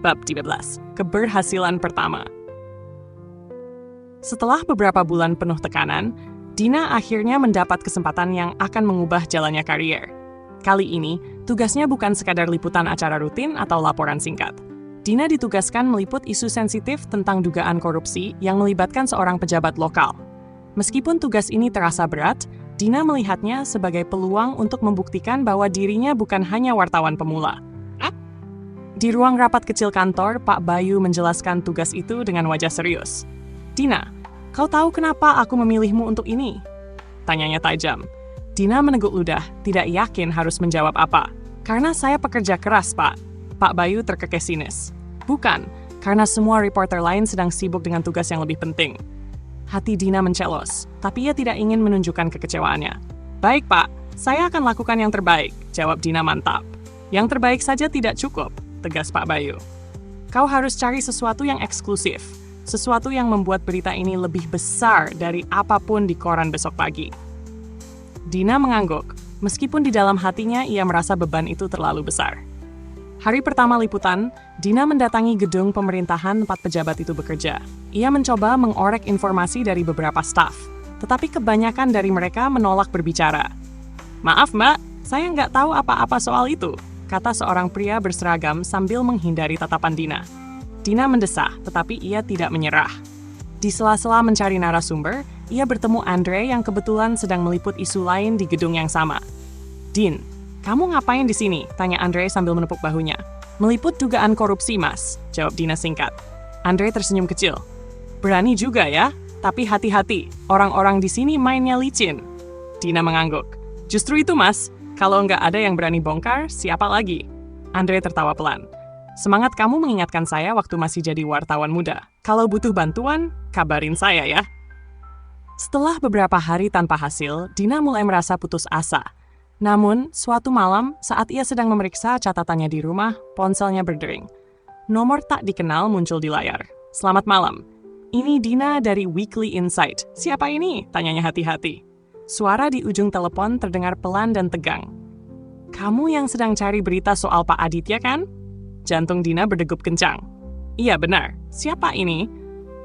Bab 13. Keberhasilan pertama. Setelah beberapa bulan penuh tekanan, Dina akhirnya mendapat kesempatan yang akan mengubah jalannya karier. Kali ini, tugasnya bukan sekadar liputan acara rutin atau laporan singkat. Dina ditugaskan meliput isu sensitif tentang dugaan korupsi yang melibatkan seorang pejabat lokal. Meskipun tugas ini terasa berat, Dina melihatnya sebagai peluang untuk membuktikan bahwa dirinya bukan hanya wartawan pemula. Di ruang rapat kecil kantor, Pak Bayu menjelaskan tugas itu dengan wajah serius. "Dina, kau tahu kenapa aku memilihmu untuk ini?" Tanyanya tajam. Dina meneguk ludah, tidak yakin harus menjawab apa. "Karena saya pekerja keras, Pak." Pak Bayu terkekeh sinis. "Bukan, karena semua reporter lain sedang sibuk dengan tugas yang lebih penting." Hati Dina mencelos, tapi ia tidak ingin menunjukkan kekecewaannya. "Baik, Pak, saya akan lakukan yang terbaik," jawab Dina mantap. "Yang terbaik saja tidak cukup," tegas Pak Bayu. "Kau harus cari sesuatu yang eksklusif, sesuatu yang membuat berita ini lebih besar dari apapun di koran besok pagi." Dina mengangguk, meskipun di dalam hatinya ia merasa beban itu terlalu besar. Hari pertama liputan, Dina mendatangi gedung pemerintahan tempat pejabat itu bekerja. Ia mencoba mengorek informasi dari beberapa staf, tetapi kebanyakan dari mereka menolak berbicara. "Maaf, Mbak, saya nggak tahu apa-apa soal itu," kata seorang pria berseragam sambil menghindari tatapan Dina. Dina mendesah, tetapi ia tidak menyerah. Di sela-sela mencari narasumber, ia bertemu Andre yang kebetulan sedang meliput isu lain di gedung yang sama. "Din, kamu ngapain di sini?" tanya Andre sambil menepuk bahunya. "Meliput dugaan korupsi, Mas," jawab Dina singkat. Andre tersenyum kecil. "Berani juga ya, tapi hati-hati, orang-orang di sini mainnya licin." Dina mengangguk. "Justru itu, Mas. Kalau nggak ada yang berani bongkar, siapa lagi?" Andre tertawa pelan. "Semangat kamu mengingatkan saya waktu masih jadi wartawan muda. Kalau butuh bantuan, kabarin saya ya." Setelah beberapa hari tanpa hasil, Dina mulai merasa putus asa. Namun, suatu malam, saat ia sedang memeriksa catatannya di rumah, ponselnya berdering. Nomor tak dikenal muncul di layar. "Selamat malam. Ini Dina dari Weekly Insight. Siapa ini?" tanyanya hati-hati. Suara di ujung telepon terdengar pelan dan tegang. "Kamu yang sedang cari berita soal Pak Aditya, kan?" Jantung Dina berdegup kencang. "Iya, benar. Siapa ini?"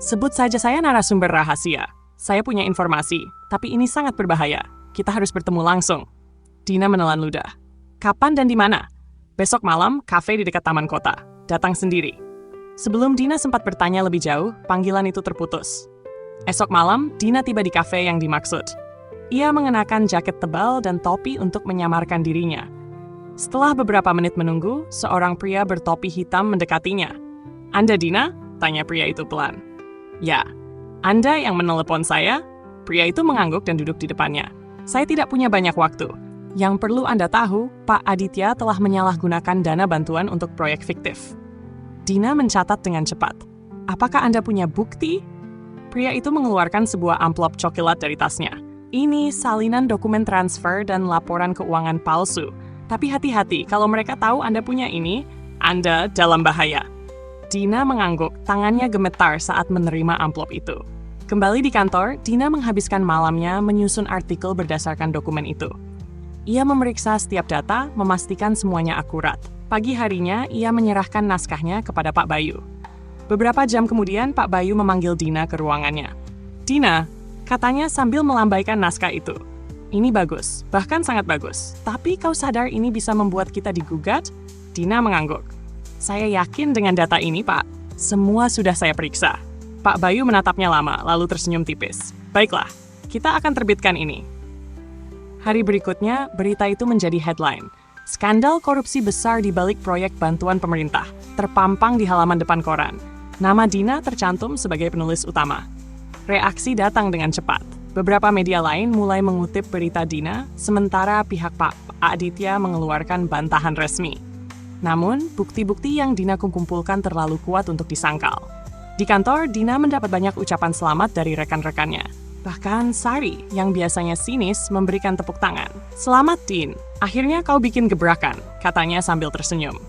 "Sebut saja saya narasumber rahasia. Saya punya informasi, tapi ini sangat berbahaya. Kita harus bertemu langsung." Dina menelan ludah. "Kapan dan di mana?" "Besok malam, kafe di dekat taman kota. Datang sendiri." Sebelum Dina sempat bertanya lebih jauh, panggilan itu terputus. Esok malam, Dina tiba di kafe yang dimaksud. Ia mengenakan jaket tebal dan topi untuk menyamarkan dirinya. Setelah beberapa menit menunggu, seorang pria bertopi hitam mendekatinya. "Anda Dina?" tanya pria itu pelan. "Ya. Anda yang menelepon saya?" Pria itu mengangguk dan duduk di depannya. "Saya tidak punya banyak waktu. Yang perlu Anda tahu, Pak Aditya telah menyalahgunakan dana bantuan untuk proyek fiktif." Dina mencatat dengan cepat. "Apakah Anda punya bukti?" Pria itu mengeluarkan sebuah amplop coklat dari tasnya. "Ini salinan dokumen transfer dan laporan keuangan palsu. Tapi hati-hati, kalau mereka tahu Anda punya ini, Anda dalam bahaya." Dina mengangguk, tangannya gemetar saat menerima amplop itu. Kembali di kantor, Dina menghabiskan malamnya menyusun artikel berdasarkan dokumen itu. Ia memeriksa setiap data, memastikan semuanya akurat. Pagi harinya, ia menyerahkan naskahnya kepada Pak Bayu. Beberapa jam kemudian, Pak Bayu memanggil Dina ke ruangannya. "Dina," katanya sambil melambaikan naskah itu. "Ini bagus, bahkan sangat bagus. Tapi kau sadar ini bisa membuat kita digugat?" Dina mengangguk. "Saya yakin dengan data ini, Pak. Semua sudah saya periksa." Pak Bayu menatapnya lama, lalu tersenyum tipis. "Baiklah, kita akan terbitkan ini." Hari berikutnya, berita itu menjadi headline. "Skandal korupsi besar di balik proyek bantuan pemerintah," terpampang di halaman depan koran. Nama Dina tercantum sebagai penulis utama. Reaksi datang dengan cepat. Beberapa media lain mulai mengutip berita Dina, sementara pihak Pak Aditya mengeluarkan bantahan resmi. Namun, bukti-bukti yang Dina kumpulkan terlalu kuat untuk disangkal. Di kantor, Dina mendapat banyak ucapan selamat dari rekan-rekannya. Bahkan Sari, yang biasanya sinis, memberikan tepuk tangan. "Selamat, Din. Akhirnya kau bikin gebrakan," katanya sambil tersenyum.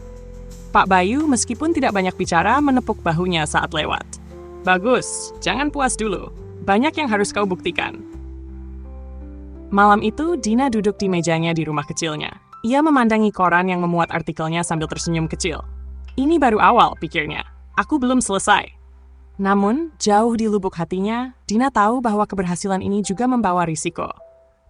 Pak Bayu, meskipun tidak banyak bicara, menepuk bahunya saat lewat. "Bagus, jangan puas dulu. Banyak yang harus kau buktikan." Malam itu, Dina duduk di mejanya di rumah kecilnya. Ia memandangi koran yang memuat artikelnya sambil tersenyum kecil. Ini baru awal, pikirnya. Aku belum selesai. Namun, jauh di lubuk hatinya, Dina tahu bahwa keberhasilan ini juga membawa risiko.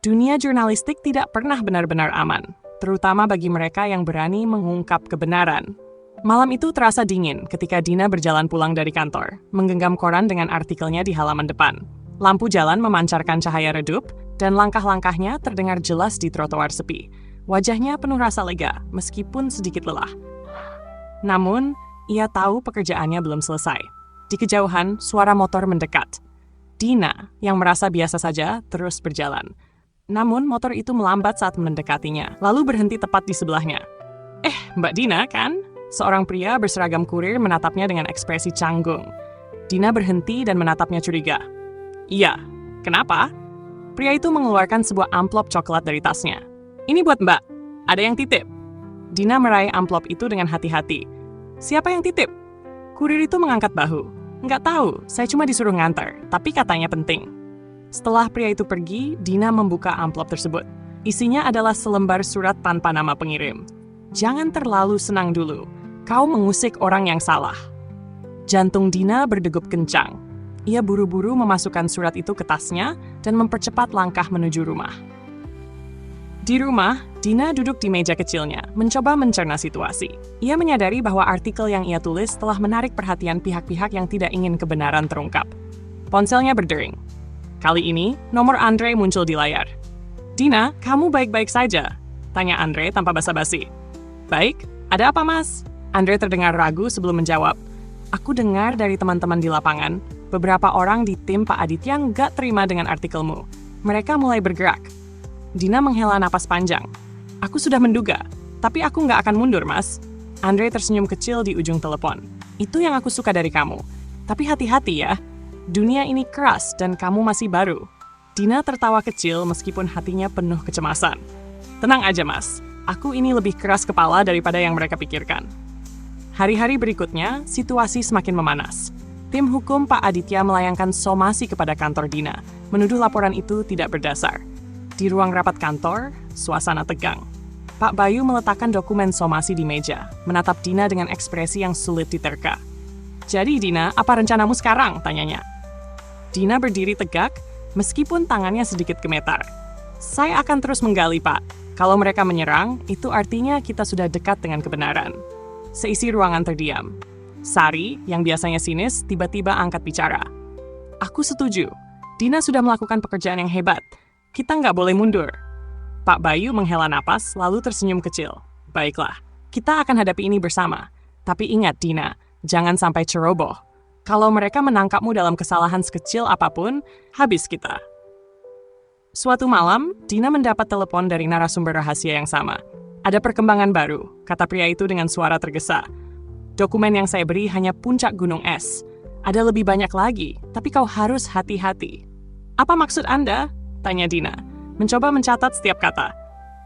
Dunia jurnalistik tidak pernah benar-benar aman, terutama bagi mereka yang berani mengungkap kebenaran. Malam itu terasa dingin ketika Dina berjalan pulang dari kantor, menggenggam koran dengan artikelnya di halaman depan. Lampu jalan memancarkan cahaya redup, dan langkah-langkahnya terdengar jelas di trotoar sepi. Wajahnya penuh rasa lega, meskipun sedikit lelah. Namun, ia tahu pekerjaannya belum selesai. Di kejauhan, suara motor mendekat. Dina, yang merasa biasa saja, terus berjalan. Namun, motor itu melambat saat mendekatinya, lalu berhenti tepat di sebelahnya. Mbak Dina, kan? Seorang pria berseragam kurir menatapnya dengan ekspresi canggung. Dina berhenti dan menatapnya curiga. Iya, kenapa? Pria itu mengeluarkan sebuah amplop coklat dari tasnya. Ini buat Mbak, ada yang titip. Dina meraih amplop itu dengan hati-hati. Siapa yang titip? Kurir itu mengangkat bahu. Nggak tahu, saya cuma disuruh ngantar, tapi katanya penting. Setelah pria itu pergi, Dina membuka amplop tersebut. Isinya adalah selembar surat tanpa nama pengirim. Jangan terlalu senang dulu. Kau mengusik orang yang salah. Jantung Dina berdegup kencang. Ia buru-buru memasukkan surat itu ke tasnya dan mempercepat langkah menuju rumah. Di rumah, Dina duduk di meja kecilnya, mencoba mencerna situasi. Ia menyadari bahwa artikel yang ia tulis telah menarik perhatian pihak-pihak yang tidak ingin kebenaran terungkap. Ponselnya berdering. Kali ini, nomor Andre muncul di layar. Dina, kamu baik-baik saja? Tanya Andre tanpa basa-basi. Baik, ada apa mas? Andre terdengar ragu sebelum menjawab. Aku dengar dari teman-teman di lapangan, beberapa orang di tim Pak Aditya nggak terima dengan artikelmu. Mereka mulai bergerak. Dina menghela napas panjang. Aku sudah menduga, tapi aku nggak akan mundur, mas. Andre tersenyum kecil di ujung telepon. Itu yang aku suka dari kamu. Tapi hati-hati ya, dunia ini keras dan kamu masih baru. Dina tertawa kecil meskipun hatinya penuh kecemasan. Tenang aja, mas. Aku ini lebih keras kepala daripada yang mereka pikirkan. Hari-hari berikutnya, situasi semakin memanas. Tim hukum Pak Aditya melayangkan somasi kepada kantor Dina, menuduh laporan itu tidak berdasar. Di ruang rapat kantor, suasana tegang. Pak Bayu meletakkan dokumen somasi di meja, menatap Dina dengan ekspresi yang sulit diterka. Jadi Dina, apa rencanamu sekarang? Tanyanya. Dina berdiri tegak, meskipun tangannya sedikit gemetar. Saya akan terus menggali, Pak. Kalau mereka menyerang, itu artinya kita sudah dekat dengan kebenaran. Seisi ruangan terdiam. Sari, yang biasanya sinis, tiba-tiba angkat bicara. Aku setuju. Dina sudah melakukan pekerjaan yang hebat. Kita nggak boleh mundur. Pak Bayu menghela napas, lalu tersenyum kecil. Baiklah, kita akan hadapi ini bersama. Tapi ingat, Dina, jangan sampai ceroboh. Kalau mereka menangkapmu dalam kesalahan sekecil apapun, habis kita. Suatu malam, Dina mendapat telepon dari narasumber rahasia yang sama. Ada perkembangan baru, kata pria itu dengan suara tergesa. Dokumen yang saya beri hanya puncak gunung es. Ada lebih banyak lagi, tapi kau harus hati-hati. Apa maksud Anda? Tanya Dina, mencoba mencatat setiap kata.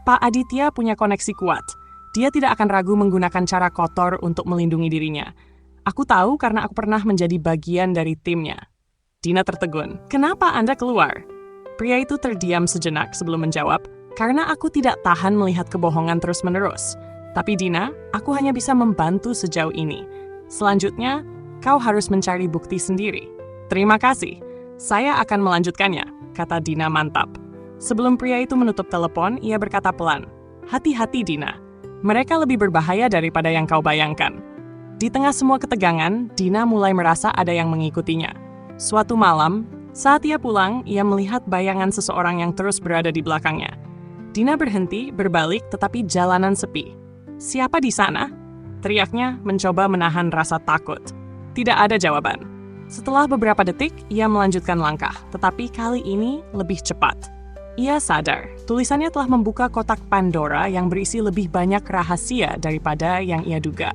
Pak Aditya punya koneksi kuat. Dia tidak akan ragu menggunakan cara kotor untuk melindungi dirinya. Aku tahu karena aku pernah menjadi bagian dari timnya. Dina tertegun. Kenapa Anda keluar? Pria itu terdiam sejenak sebelum menjawab, karena aku tidak tahan melihat kebohongan terus-menerus. Tapi Dina, aku hanya bisa membantu sejauh ini. Selanjutnya, kau harus mencari bukti sendiri. Terima kasih. Saya akan melanjutkannya, kata Dina mantap. Sebelum pria itu menutup telepon, ia berkata pelan, hati-hati Dina. Mereka lebih berbahaya daripada yang kau bayangkan. Di tengah semua ketegangan, Dina mulai merasa ada yang mengikutinya. Suatu malam, saat ia pulang, ia melihat bayangan seseorang yang terus berada di belakangnya. Dina berhenti, berbalik, tetapi jalanan sepi. Siapa di sana? Teriaknya, mencoba menahan rasa takut. Tidak ada jawaban. Setelah beberapa detik, ia melanjutkan langkah, tetapi kali ini lebih cepat. Ia sadar, tulisannya telah membuka kotak Pandora yang berisi lebih banyak rahasia daripada yang ia duga.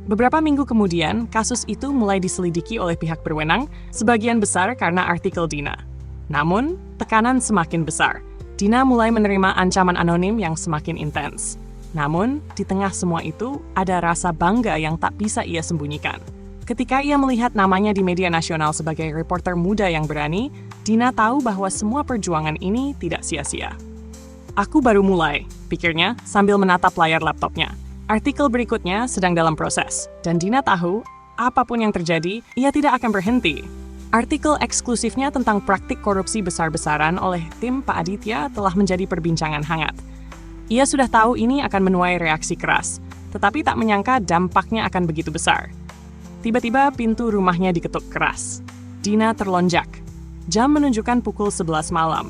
Beberapa minggu kemudian, kasus itu mulai diselidiki oleh pihak berwenang, sebagian besar karena artikel Dina. Namun, tekanan semakin besar. Dina mulai menerima ancaman anonim yang semakin intens. Namun, di tengah semua itu, ada rasa bangga yang tak bisa ia sembunyikan. Ketika ia melihat namanya di media nasional sebagai reporter muda yang berani, Dina tahu bahwa semua perjuangan ini tidak sia-sia. Aku baru mulai, pikirnya sambil menatap layar laptopnya. Artikel berikutnya sedang dalam proses, dan Dina tahu, apapun yang terjadi, ia tidak akan berhenti. Artikel eksklusifnya tentang praktik korupsi besar-besaran oleh tim Pak Aditya telah menjadi perbincangan hangat. Ia sudah tahu ini akan menuai reaksi keras, tetapi tak menyangka dampaknya akan begitu besar. Tiba-tiba pintu rumahnya diketuk keras. Dina terlonjak. Jam menunjukkan pukul 11 malam.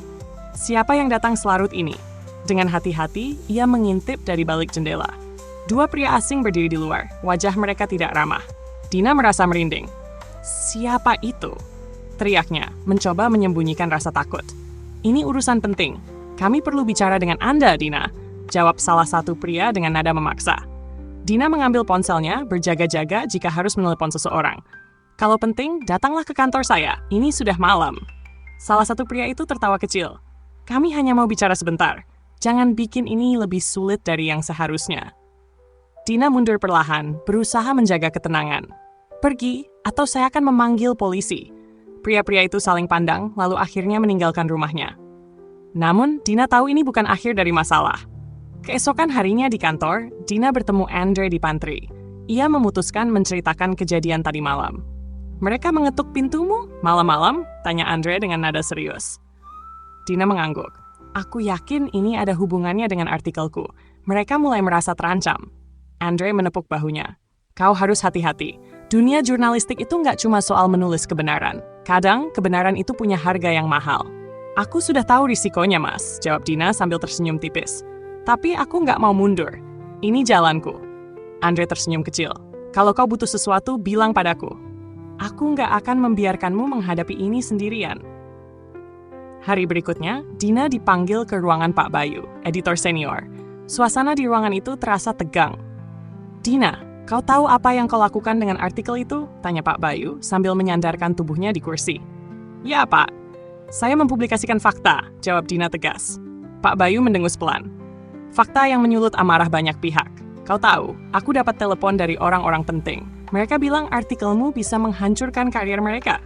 Siapa yang datang selarut ini? Dengan hati-hati, ia mengintip dari balik jendela. Dua pria asing berdiri di luar, wajah mereka tidak ramah. Dina merasa merinding. Siapa itu? Teriaknya, mencoba menyembunyikan rasa takut. Ini urusan penting. Kami perlu bicara dengan Anda, Dina. Jawab salah satu pria dengan nada memaksa. Dina mengambil ponselnya, berjaga-jaga jika harus menelepon seseorang. Kalau penting, datanglah ke kantor saya. Ini sudah malam. Salah satu pria itu tertawa kecil. Kami hanya mau bicara sebentar. Jangan bikin ini lebih sulit dari yang seharusnya. Dina mundur perlahan, berusaha menjaga ketenangan. Pergi, atau saya akan memanggil polisi. Pria-pria itu saling pandang, lalu akhirnya meninggalkan rumahnya. Namun, Dina tahu ini bukan akhir dari masalah. Keesokan harinya di kantor, Dina bertemu Andre di pantry. Ia memutuskan menceritakan kejadian tadi malam. Mereka mengetuk pintumu? Malam-malam? Tanya Andre dengan nada serius. Dina mengangguk. Aku yakin ini ada hubungannya dengan artikelku. Mereka mulai merasa terancam. Andre menepuk bahunya. Kau harus hati-hati. Dunia jurnalistik itu nggak cuma soal menulis kebenaran. Kadang, kebenaran itu punya harga yang mahal. Aku sudah tahu risikonya, Mas, jawab Dina sambil tersenyum tipis. Tapi aku nggak mau mundur. Ini jalanku. Andre tersenyum kecil. Kalau kau butuh sesuatu, bilang padaku. Aku nggak akan membiarkanmu menghadapi ini sendirian. Hari berikutnya, Dina dipanggil ke ruangan Pak Bayu, editor senior. Suasana di ruangan itu terasa tegang. Dina, kau tahu apa yang kau lakukan dengan artikel itu? Tanya Pak Bayu sambil menyandarkan tubuhnya di kursi. Ya, Pak. Saya mempublikasikan fakta, jawab Dina tegas. Pak Bayu mendengus pelan. Fakta yang menyulut amarah banyak pihak. Kau tahu, aku dapat telepon dari orang-orang penting. Mereka bilang artikelmu bisa menghancurkan karir mereka.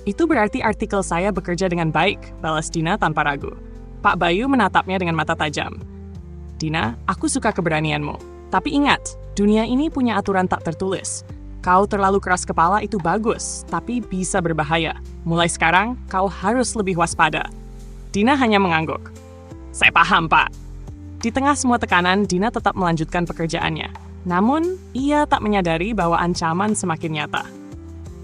Itu berarti artikel saya bekerja dengan baik, balas Dina tanpa ragu. Pak Bayu menatapnya dengan mata tajam. Dina, aku suka keberanianmu. Tapi ingat, dunia ini punya aturan tak tertulis. Kau terlalu keras kepala itu bagus, tapi bisa berbahaya. Mulai sekarang, kau harus lebih waspada. Dina hanya mengangguk. Saya paham, Pak. Di tengah semua tekanan, Dina tetap melanjutkan pekerjaannya. Namun, ia tak menyadari bahwa ancaman semakin nyata.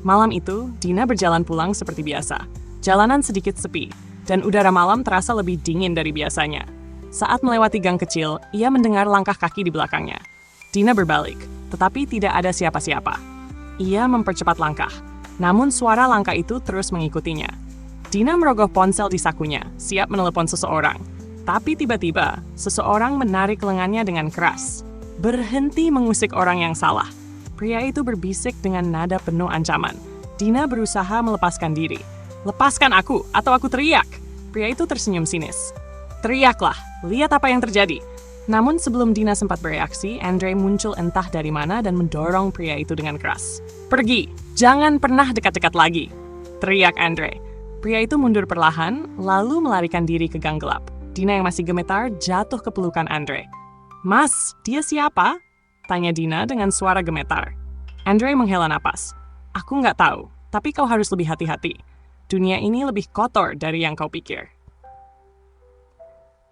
Malam itu, Dina berjalan pulang seperti biasa. Jalanan sedikit sepi, dan udara malam terasa lebih dingin dari biasanya. Saat melewati gang kecil, ia mendengar langkah kaki di belakangnya. Dina berbalik, tetapi tidak ada siapa-siapa. Ia mempercepat langkah, namun suara langkah itu terus mengikutinya. Dina merogoh ponsel di sakunya, siap menelepon seseorang. Tapi tiba-tiba, seseorang menarik lengannya dengan keras. Berhenti mengusik orang yang salah. Pria itu berbisik dengan nada penuh ancaman. Dina berusaha melepaskan diri. Lepaskan aku, atau aku teriak. Pria itu tersenyum sinis. Teriaklah, lihat apa yang terjadi. Namun sebelum Dina sempat bereaksi, Andre muncul entah dari mana dan mendorong pria itu dengan keras. Pergi, jangan pernah dekat-dekat lagi. Teriak Andre. Pria itu mundur perlahan, lalu melarikan diri ke gang gelap. Dina yang masih gemetar jatuh ke pelukan Andre. Mas, dia siapa? Tanya Dina dengan suara gemetar. Andre menghela napas. Aku nggak tahu, tapi kau harus lebih hati-hati. Dunia ini lebih kotor dari yang kau pikir.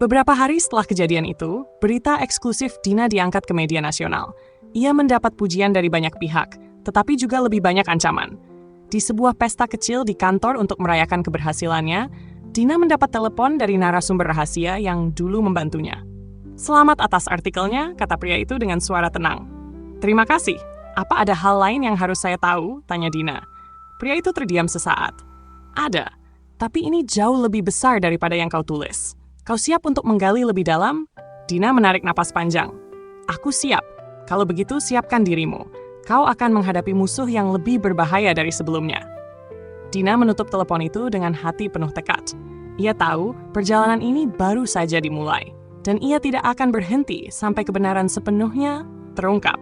Beberapa hari setelah kejadian itu, berita eksklusif Dina diangkat ke media nasional. Ia mendapat pujian dari banyak pihak, tetapi juga lebih banyak ancaman. Di sebuah pesta kecil di kantor untuk merayakan keberhasilannya, Dina mendapat telepon dari narasumber rahasia yang dulu membantunya. Selamat atas artikelnya, kata pria itu dengan suara tenang. Terima kasih. Apa ada hal lain yang harus saya tahu? Tanya Dina. Pria itu terdiam sesaat. Ada, tapi ini jauh lebih besar daripada yang kau tulis. Kau siap untuk menggali lebih dalam? Dina menarik napas panjang. Aku siap. Kalau begitu, siapkan dirimu. Kau akan menghadapi musuh yang lebih berbahaya dari sebelumnya. Dina menutup telepon itu dengan hati penuh tekad. Ia tahu perjalanan ini baru saja dimulai, dan ia tidak akan berhenti sampai kebenaran sepenuhnya terungkap.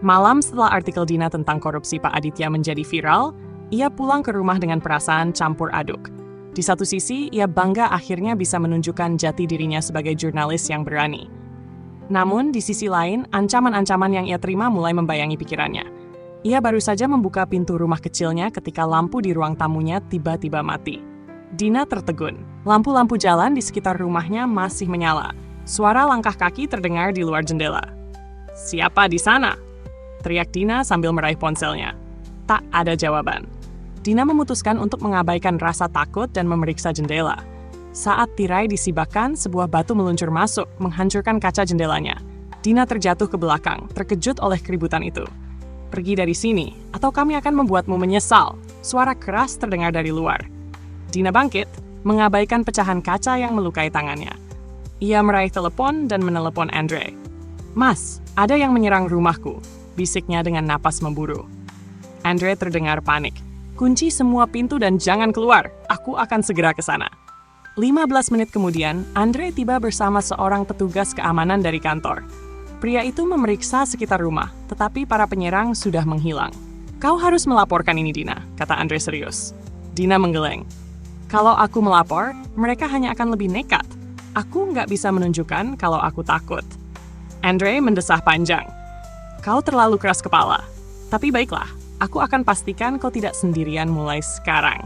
Malam setelah artikel Dina tentang korupsi Pak Aditya menjadi viral, ia pulang ke rumah dengan perasaan campur aduk. Di satu sisi, ia bangga akhirnya bisa menunjukkan jati dirinya sebagai jurnalis yang berani. Namun, di sisi lain, ancaman-ancaman yang ia terima mulai membayangi pikirannya. Ia baru saja membuka pintu rumah kecilnya ketika lampu di ruang tamunya tiba-tiba mati. Dina tertegun. Lampu-lampu jalan di sekitar rumahnya masih menyala. Suara langkah kaki terdengar di luar jendela. "Siapa di sana?" teriak Dina sambil meraih ponselnya. Tak ada jawaban. Dina memutuskan untuk mengabaikan rasa takut dan memeriksa jendela. Saat tirai disibakkan, sebuah batu meluncur masuk, menghancurkan kaca jendelanya. Dina terjatuh ke belakang, terkejut oleh keributan itu. "Pergi dari sini, atau kami akan membuatmu menyesal." Suara keras terdengar dari luar. Dina bangkit, mengabaikan pecahan kaca yang melukai tangannya. Ia meraih telepon dan menelepon Andre. "Mas, ada yang menyerang rumahku," bisiknya dengan napas memburu. Andre terdengar panik. "Kunci semua pintu dan jangan keluar, aku akan segera ke sana." 15 menit kemudian, Andre tiba bersama seorang petugas keamanan dari kantor. Pria itu memeriksa sekitar rumah, tetapi para penyerang sudah menghilang. "Kau harus melaporkan ini, Dina," kata Andre serius. Dina menggeleng. "Kalau aku melapor, mereka hanya akan lebih nekat. Aku nggak bisa menunjukkan kalau aku takut." Andre mendesah panjang. "Kau terlalu keras kepala. Tapi baiklah, aku akan pastikan kau tidak sendirian mulai sekarang."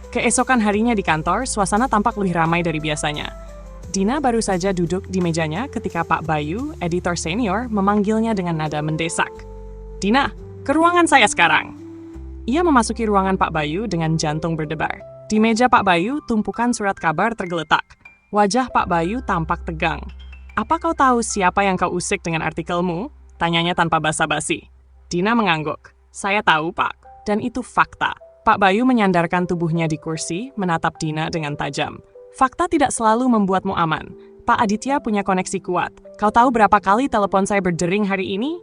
Keesokan harinya di kantor, suasana tampak lebih ramai dari biasanya. Dina baru saja duduk di mejanya ketika Pak Bayu, editor senior, memanggilnya dengan nada mendesak. "Dina, ke ruangan saya sekarang." Ia memasuki ruangan Pak Bayu dengan jantung berdebar. Di meja Pak Bayu, tumpukan surat kabar tergeletak. Wajah Pak Bayu tampak tegang. "Apa kau tahu siapa yang kau usik dengan artikelmu?" tanyanya tanpa basa-basi. Dina mengangguk. "Saya tahu, Pak, dan itu fakta." Pak Bayu menyandarkan tubuhnya di kursi, menatap Dina dengan tajam. "Fakta tidak selalu membuatmu aman. Pak Aditya punya koneksi kuat. Kau tahu berapa kali telepon saya berdering hari ini?"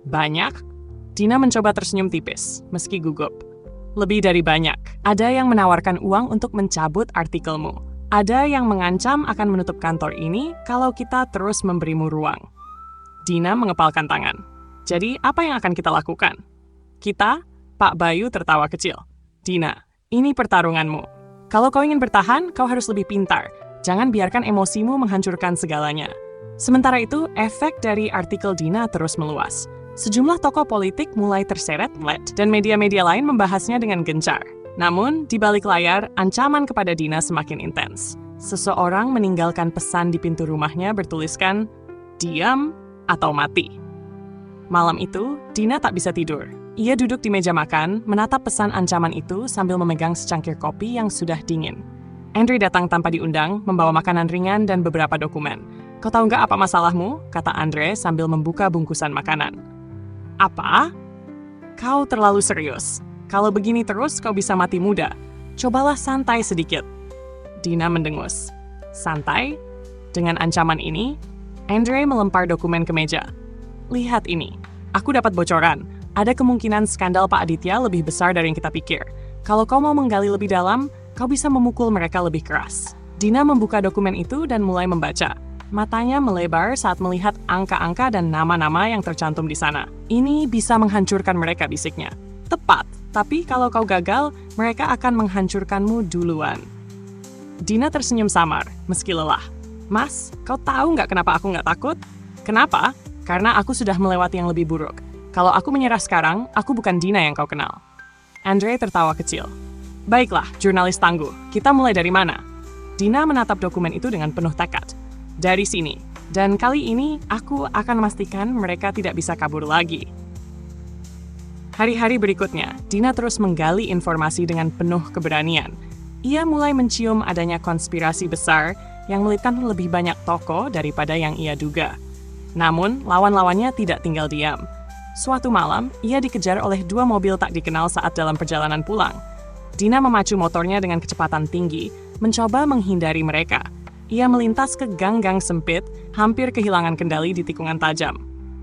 "Banyak." Dina mencoba tersenyum tipis, meski gugup. "Lebih dari banyak. Ada yang menawarkan uang untuk mencabut artikelmu. Ada yang mengancam akan menutup kantor ini kalau kita terus memberimu ruang." Dina mengepalkan tangan. "Jadi, apa yang akan kita lakukan?" "Kita?" Pak Bayu tertawa kecil. "Dina, ini pertarunganmu. Kalau kau ingin bertahan, kau harus lebih pintar. Jangan biarkan emosimu menghancurkan segalanya." Sementara itu, efek dari artikel Dina terus meluas. Sejumlah tokoh politik mulai terseret dan media-media lain membahasnya dengan gencar. Namun, di balik layar, ancaman kepada Dina semakin intens. Seseorang meninggalkan pesan di pintu rumahnya bertuliskan, "Diam atau mati." Malam itu, Dina tak bisa tidur. Ia duduk di meja makan, menatap pesan ancaman itu sambil memegang secangkir kopi yang sudah dingin. Andre datang tanpa diundang, membawa makanan ringan dan beberapa dokumen. "Kau tahu nggak apa masalahmu?" kata Andre sambil membuka bungkusan makanan. "Apa?" "Kau terlalu serius. Kalau begini terus, kau bisa mati muda. Cobalah santai sedikit." Dina mendengus. "Santai?" Dengan ancaman ini, Andre melempar dokumen ke meja. "Lihat ini. Aku dapat bocoran. Ada kemungkinan skandal Pak Aditya lebih besar dari yang kita pikir. Kalau kau mau menggali lebih dalam, kau bisa memukul mereka lebih keras." Dina membuka dokumen itu dan mulai membaca. Matanya melebar saat melihat angka-angka dan nama-nama yang tercantum di sana. "Ini bisa menghancurkan mereka," bisiknya. "Tepat, tapi kalau kau gagal, mereka akan menghancurkanmu duluan." Dina tersenyum samar, meski lelah. "Mas, kau tahu nggak kenapa aku nggak takut?" "Kenapa?" "Karena aku sudah melewati yang lebih buruk. Kalau aku menyerah sekarang, aku bukan Dina yang kau kenal." Andre tertawa kecil. "Baiklah, jurnalis tangguh. Kita mulai dari mana?" Dina menatap dokumen itu dengan penuh tekad. "Dari sini. Dan kali ini, aku akan memastikan mereka tidak bisa kabur lagi." Hari-hari berikutnya, Dina terus menggali informasi dengan penuh keberanian. Ia mulai mencium adanya konspirasi besar yang melibatkan lebih banyak tokoh daripada yang ia duga. Namun, lawan-lawannya tidak tinggal diam. Suatu malam, ia dikejar oleh 2 mobil tak dikenal saat dalam perjalanan pulang. Dina memacu motornya dengan kecepatan tinggi, mencoba menghindari mereka. Ia melintas ke gang-gang sempit, hampir kehilangan kendali di tikungan tajam.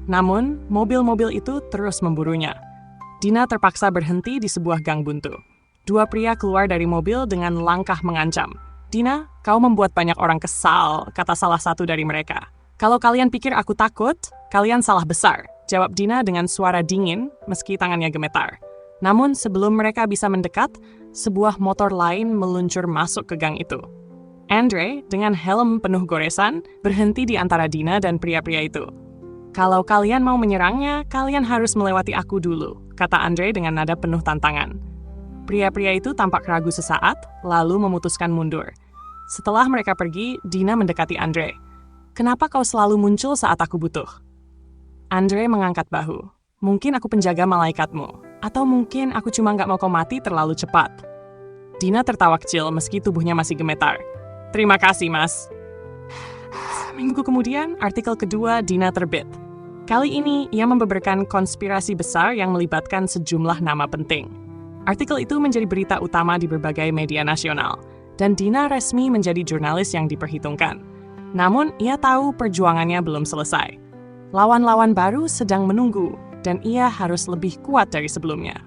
Namun, mobil-mobil itu terus memburunya. Dina terpaksa berhenti di sebuah gang buntu. 2 pria keluar dari mobil dengan langkah mengancam. "Dina, kau membuat banyak orang kesal," kata salah satu dari mereka. "Kalau kalian pikir aku takut, kalian salah besar," jawab Dina dengan suara dingin meski tangannya gemetar. Namun sebelum mereka bisa mendekat, sebuah motor lain meluncur masuk ke gang itu. Andre, dengan helm penuh goresan, berhenti di antara Dina dan pria-pria itu. "Kalau kalian mau menyerangnya, kalian harus melewati aku dulu," kata Andre dengan nada penuh tantangan. Pria-pria itu tampak ragu sesaat, lalu memutuskan mundur. Setelah mereka pergi, Dina mendekati Andre. "Kenapa kau selalu muncul saat aku butuh?" Andre mengangkat bahu. "Mungkin aku penjaga malaikatmu, atau mungkin aku cuma nggak mau kau mati terlalu cepat." Dina tertawa kecil meski tubuhnya masih gemetar. "Terima kasih, Mas." Seminggu kemudian, artikel kedua Dina terbit. Kali ini, ia membeberkan konspirasi besar yang melibatkan sejumlah nama penting. Artikel itu menjadi berita utama di berbagai media nasional, dan Dina resmi menjadi jurnalis yang diperhitungkan. Namun, ia tahu perjuangannya belum selesai. Lawan-lawan baru sedang menunggu, dan ia harus lebih kuat dari sebelumnya.